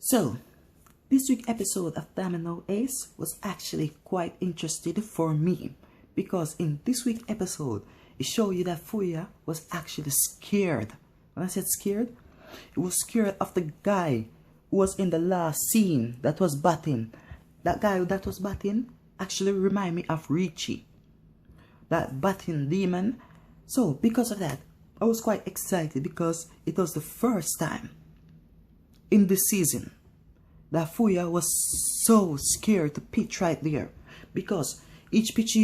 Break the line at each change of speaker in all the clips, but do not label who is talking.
So, this week's episode of Diamond Ace was actually quite interesting for me because in this week's episode, it showed you that Fuya was actually scared. When I said scared, it was scared of the guy who was in the last scene that was batting. That guy that was batting actually reminded me of Richie, that batting demon. So, because of that, I was quite excited because it was the first time in this season that Fuya was so scared to pitch right there, because each pitch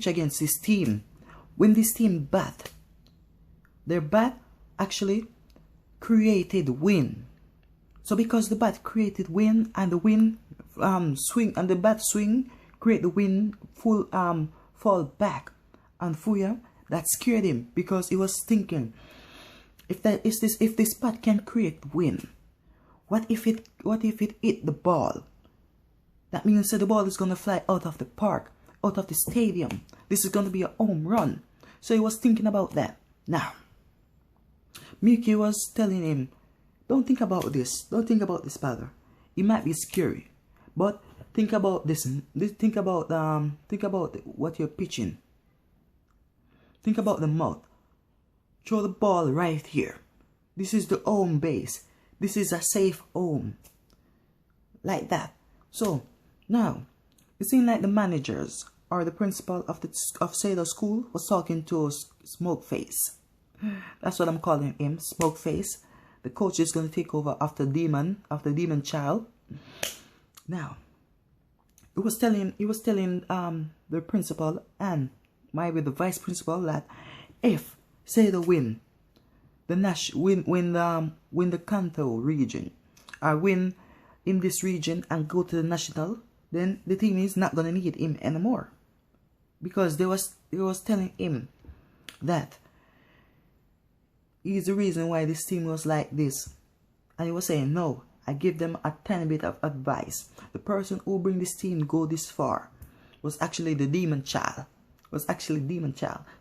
against this team, when this team bat, their bat actually created wind. So because the bat created wind and the wind swing and the bat swing create the wind fall back on Fuya, that scared him because he was thinking, if this bat can create wind, what if it hit the ball? That means that the ball is gonna fly out of the park, out of the stadium. This is gonna be a home run. So he was thinking about that. Now, Miki was telling him, don't think about this. Don't think about this, father. It might be scary, but think about this. Think about what you're pitching. Think about the mouth. Throw the ball right here. This is the home base. This is a safe home. Like that. So now it seems like the managers or the principal of Sailor School was talking to Smokeface. That's what I'm calling him, Smokeface. The coach is going to take over after Demon Child. Now, he was telling the principal and maybe the vice principal that if Sailor win the Kanto region, or win in this region and go to the national, then the team is not gonna need him anymore, because they was telling him that he's the reason why this team was like this, and he was saying, no, I give them a tiny bit of advice. The person who bring this team go this far was actually the Demon Child.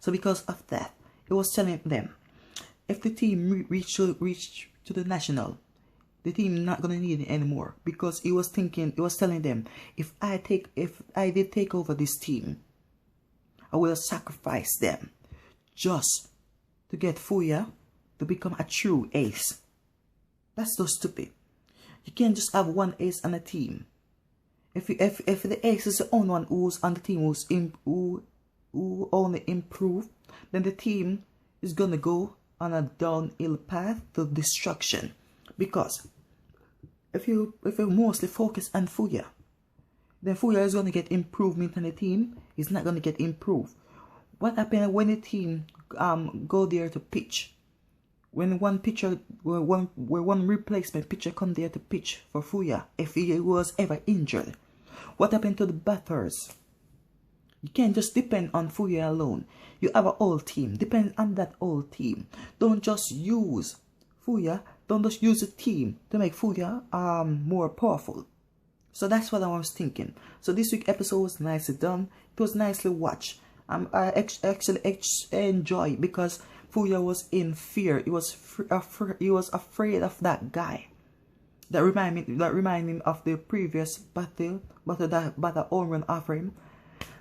So because of that, he was telling them, if the team reach to the national, the team not gonna need it anymore, because he was telling them, if I did take over this team, I will sacrifice them just to get Fuya to become a true ace. That's so stupid. You can't just have one ace on a team. If the ace is the only one who's on the team who only improve, then the team is gonna go on a downhill path to destruction. Because if you mostly focus on Fuya, then Fuya is gonna get improvement on the team. He's not gonna get improved. What happens when the team go there to pitch? When one replacement pitcher come there to pitch for Fuya, if he was ever injured, what happened to the batters? You can't just depend on Fuya alone. You have a whole team. Depend on that whole team. Don't just use Fuya. Don't just use a team to make Fuya more powerful. So that's what I was thinking. So this week's episode was nicely done. It was nicely watched. I actually enjoyed, because Fuya was in fear. He was afraid of that guy. That reminded him of the previous battle Oren offered him.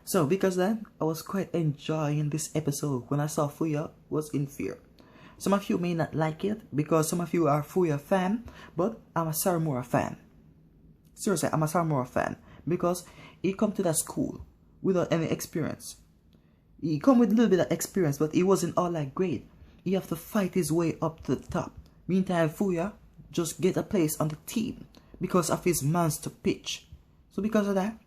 So because of that, I was quite enjoying this episode when I saw Fuya was in fear. Some of you may not like it because some of you are Fuya fan, but I'm a Saramura fan. Seriously, I'm a Saramura fan because he come to that school without any experience. He come with a little bit of experience, but he wasn't all that great. He have to fight his way up to the top. Meantime, Fuya just get a place on the team because of his monster pitch. So because of that,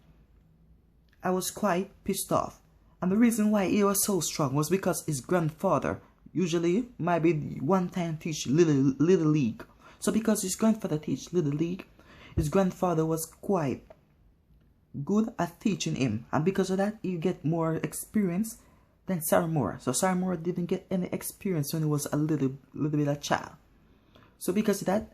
I was quite pissed off. And the reason why he was so strong was because his grandfather usually might be one time teach little league. So because his grandfather teach little league, his grandfather was quite good at teaching him. And because of that, he get more experience than Saramura. So Saramura didn't get any experience when he was a little bit a child. So because of that,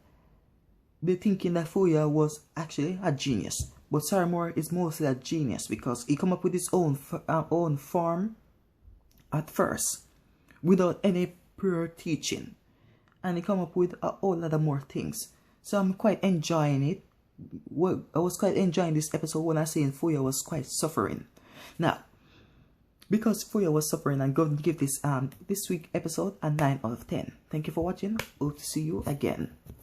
they're thinking that Fuya was actually a genius. But Saramura is mostly a genius because he come up with his own form at first without any prior teaching. And he come up with a whole lot of more things. So I'm quite enjoying it. Well, I was quite enjoying this episode when I seen Fuya was quite suffering. Now, because Fuya was suffering, I'm going to give this this week episode a 9 out of 10. Thank you for watching. Hope to see you again.